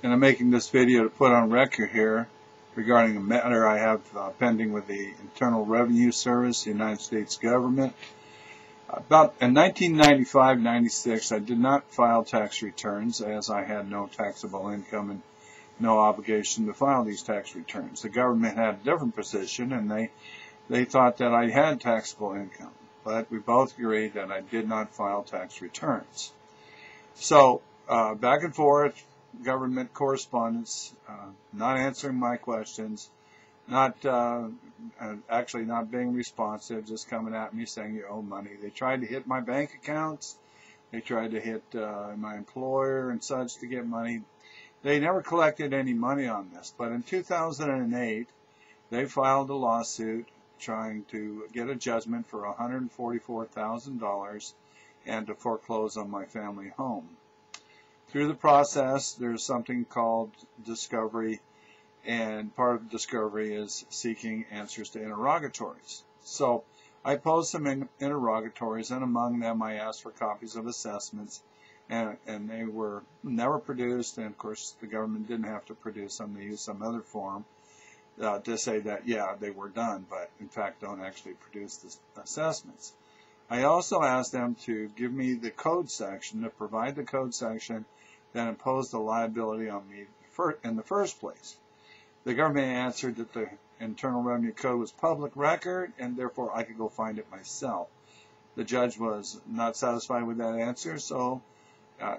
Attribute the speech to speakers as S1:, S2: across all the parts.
S1: And I'm making this video to put on record here regarding a matter I have pending with the Internal Revenue Service, the United States government. About in 1995-96, I did not file tax returns as I had no taxable income and no obligation to file these tax returns. The government had a different position, and they thought that I had taxable income, but we both agreed that I did not file tax returns. So back and forth, government correspondence, not answering my questions, actually not being responsive, just coming at me saying you owe money. They tried to hit my bank accounts. They tried to hit my employer and such to get money. They never collected any money on this. But in 2008, they filed a lawsuit trying to get a judgment for $144,000 and to foreclose on my family home. Through the process, there's something called discovery, and part of discovery is seeking answers to interrogatories. So I posed some interrogatories, and among them I asked for copies of assessments, and they were never produced, and of course the government didn't have to produce them. They used some other form to say that, yeah, they were done, but in fact don't actually produce the assessments. I also asked them to give me the code section, to provide the code section that imposed the liability on me in the first place. The government answered that the Internal Revenue Code was public record, and therefore I could go find it myself. The judge was not satisfied with that answer, so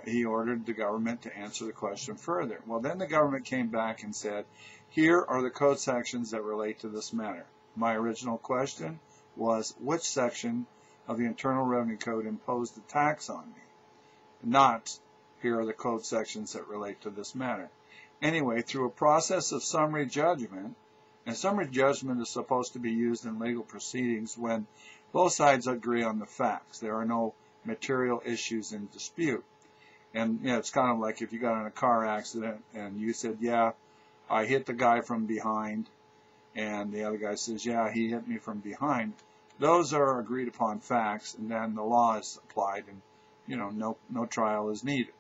S1: he ordered the government to answer the question further. Well, then the government came back and said, here are the code sections that relate to this matter. My original question was, which section of the Internal Revenue Code imposed the tax on me? Not, here are the code sections that relate to this matter. Anyway, through a process of summary judgment, and summary judgment is supposed to be used in legal proceedings when both sides agree on the facts. There are no material issues in dispute. And it's kind of like if you got in a car accident and you said, yeah, I hit the guy from behind, and the other guy says, yeah, he hit me from behind. Those are agreed upon facts, and then the law is applied, and no trial is needed.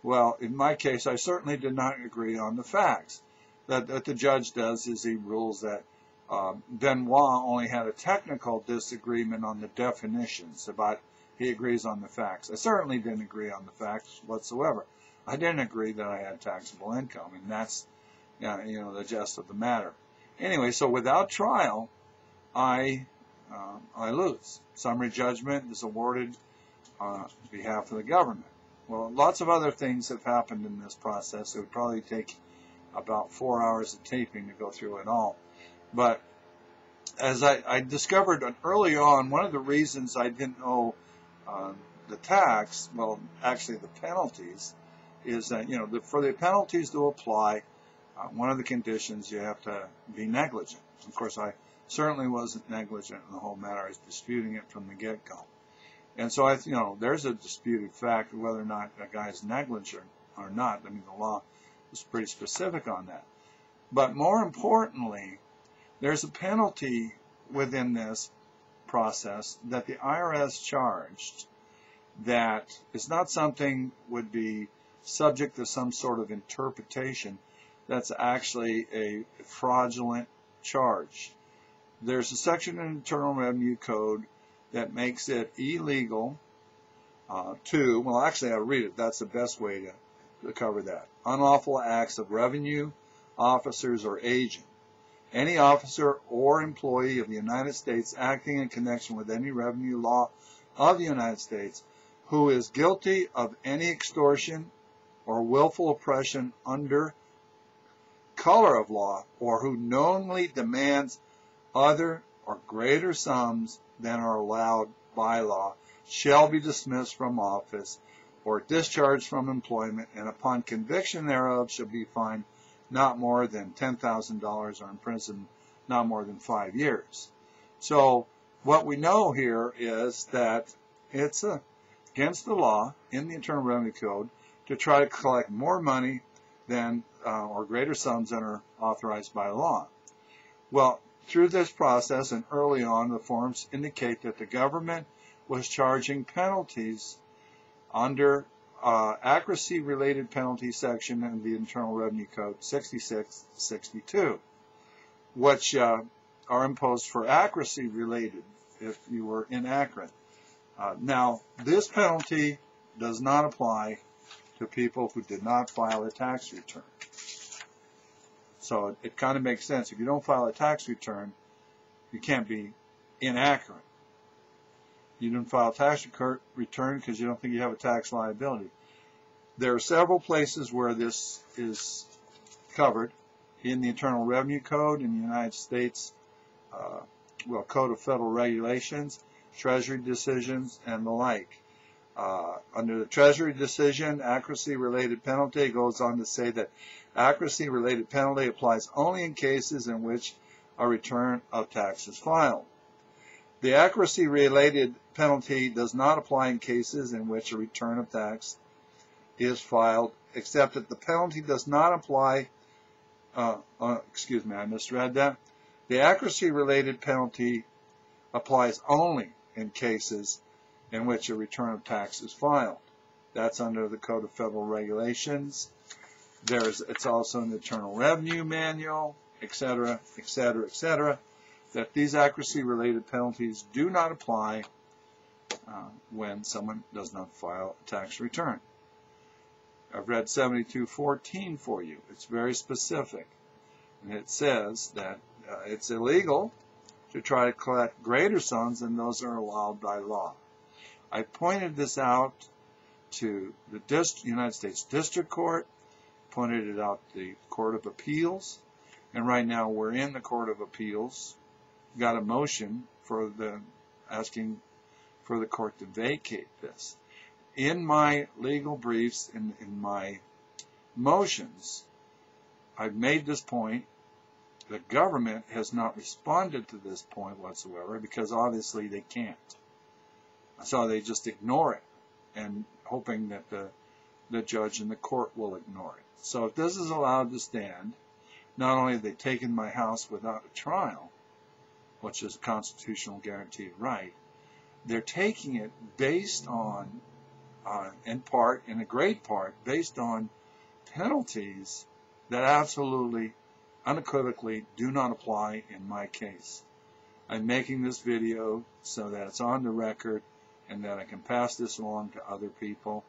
S1: Well, in my case, I certainly did not agree on the facts. That the judge does is he rules that Benoit only had a technical disagreement on the definitions, but he agrees on the facts. I certainly didn't agree on the facts whatsoever. I didn't agree that I had taxable income, and that's the gist of the matter. Anyway, so without trial, I lose. Summary judgment is awarded on behalf of the government. Well, lots of other things have happened in this process. It would probably take about 4 hours of taping to go through it all. But as I discovered early on, one of the reasons I didn't owe the tax, well, actually the penalties, is that, for the penalties to apply, one of the conditions you have to be negligent. Of course, I certainly wasn't negligent in the whole matter. I was disputing it from the get-go. And so there's a disputed fact of whether or not a guy is negligent or not. I mean, the law is pretty specific on that. But more importantly, there's a penalty within this process that the IRS charged that is not something would be subject to some sort of interpretation. That's actually a fraudulent charge. There's a section in the Internal Revenue Code that makes it illegal well, actually I'll read it. That's the best way to cover that. Unlawful acts of revenue officers or agent. Any officer or employee of the United States acting in connection with any revenue law of the United States who is guilty of any extortion or willful oppression under color of law, or who knowingly demands other or greater sums than are allowed by law, shall be dismissed from office or discharged from employment, and upon conviction thereof shall be fined not more than $10,000 or imprisoned not more than 5 years. So what we know here is that it's against the law in the Internal Revenue Code to try to collect more money than or greater sums than are authorized by law. Well, through this process and early on, the forms indicate that the government was charging penalties under accuracy-related penalty section in the Internal Revenue Code 6662, which are imposed for accuracy-related if you were inaccurate. Now, this penalty does not apply to people who did not file a tax return. So it kind of makes sense. If you don't file a tax return, you can't be inaccurate. You didn't file a tax return because you don't think you have a tax liability. There are several places where this is covered in the Internal Revenue Code in the United States, Code of Federal Regulations, Treasury decisions, and the like. Under the Treasury decision, accuracy-related penalty goes on to say that accuracy-related penalty applies only in cases in which a return of tax is filed. The accuracy-related penalty does not apply in cases in which a return of tax is filed, except that the penalty does not apply, excuse me, I misread that. The accuracy-related penalty applies only in cases in which a return of tax is filed. That's under the Code of Federal Regulations. It's also in the Internal Revenue Manual, etc., etc., etc., that these accuracy-related penalties do not apply when someone does not file a tax return. I've read 7214 for you. It's very specific. And it says that it's illegal to try to collect greater sums than those are allowed by law. I pointed this out to the United States District Court, pointed it out to the Court of Appeals, and right now we're in the Court of Appeals. Got a motion for asking for the court to vacate this. In my legal briefs, in my motions, I've made this point. The government has not responded to this point whatsoever because obviously they can't. So they just ignore it and hoping that the judge and the court will ignore it. So if this is allowed to stand, not only have they taken my house without a trial, which is a constitutional guaranteed right, they're taking it based on, in a great part, based on penalties that absolutely, unequivocally do not apply in my case. I'm making this video so that it's on the record and that I can pass this along to other people.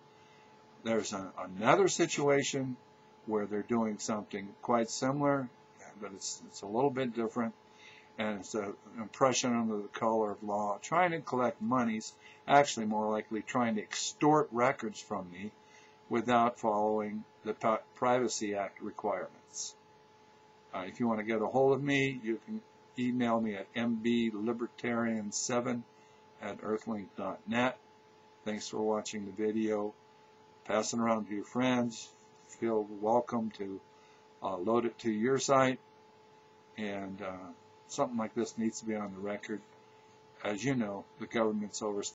S1: There's another situation where they're doing something quite similar, but it's a little bit different, and it's an impression under the color of law, trying to collect monies, actually more likely trying to extort records from me without following the Privacy Act requirements. If you want to get a hold of me, you can email me at mblibertarian7@earthlink.net. Thanks for watching the video. Pass it around to your friends. Feel welcome to load it to your site. And something like this needs to be on the record. As you know, the government's overstepping